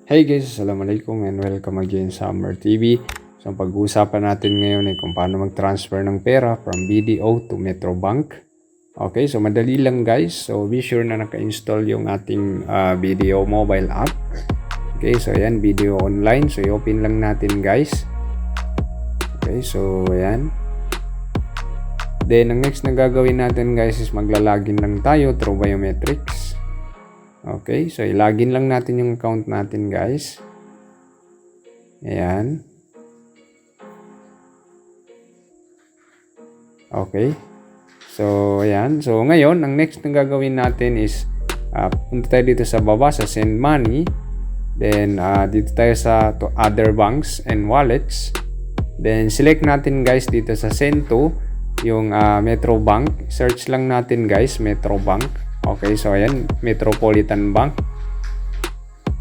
Hey guys, assalamualaikum and welcome again sa Ammer TV. So ang pag-uusapan natin ngayon ay kung paano mag-transfer ng pera from BDO to Metrobank. Okay, so madali lang guys. So be sure na naka-install yung ating BDO mobile app. Okay, so ayan, BDO online. So i-open lang natin guys. Okay, so ayan. Then ang next na gagawin natin guys is maglalagin lang tayo through biometrics. Okay, so i-login lang natin yung account natin guys. Ayan. Okay. So, ayan. So, ngayon, ang next na gagawin natin is punta tayo dito sa baba sa send money. Then, dito tayo sa to other banks and wallets. Then, select natin guys dito sa send to yung Metrobank. Search lang natin guys, Metrobank. Okay, so ayan, Metropolitan Bank.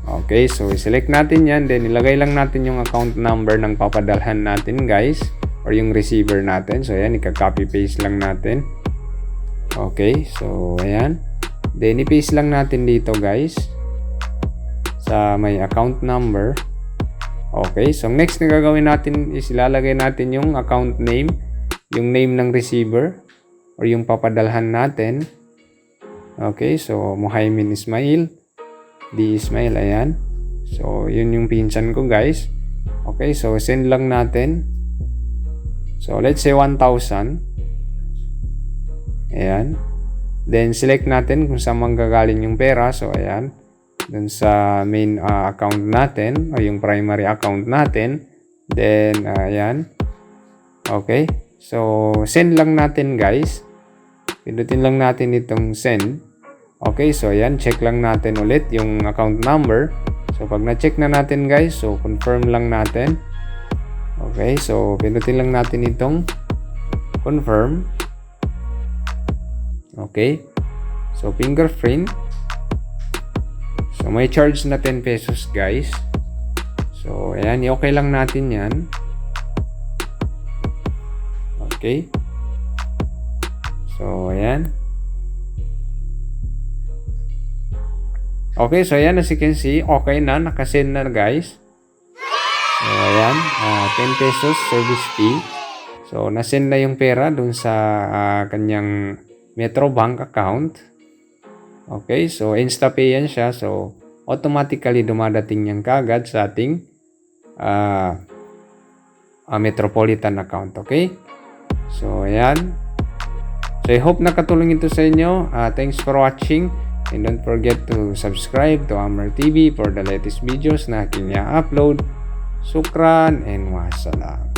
Okay, so select natin yan. Then ilagay lang natin yung account number ng papadalhan natin guys, or yung receiver natin. So ayan, ika-copy paste lang natin. Okay, so ayan. Then i-paste lang natin dito guys sa may account number. Okay, so next na gagawin natin is ilalagay natin yung account name, yung name ng receiver or yung papadalhan natin. Okay, so Muhaimin Ismail, D. Ismail, ayan. So, yun yung pinsan ko guys. Okay, so send lang natin. So, let's say 1,000. Ayan. Then, select natin kung saan manggagaling yung pera. So, ayan. Dun sa main account natin, o yung primary account natin. Then, ayan. Okay. So, send lang natin guys. Pindutin lang natin itong send. Okay, so ayan, check lang natin ulit yung account number. So pag na-check na natin guys, so confirm lang natin. Okay, so pindutin lang natin itong confirm. Okay, so fingerprint. So may charge na 10 pesos guys. So ayan, okay lang natin yan. Okay. So ayan. Okay, so ayan, as you can see, okay na, nakasend na guys. So ayan, 10 pesos service fee. So nasend na yung pera dun sa kanyang Metrobank account. Okay, so InstaPay yan siya. So automatically dumadating yan kagad sa ating Metropolitan account. Okay, so ayan. So I hope nakatulong ito sa inyo. Thanks for watching. And don't forget to subscribe to Ammer TV for the latest videos na aking i-upload. Sukran and wassalam.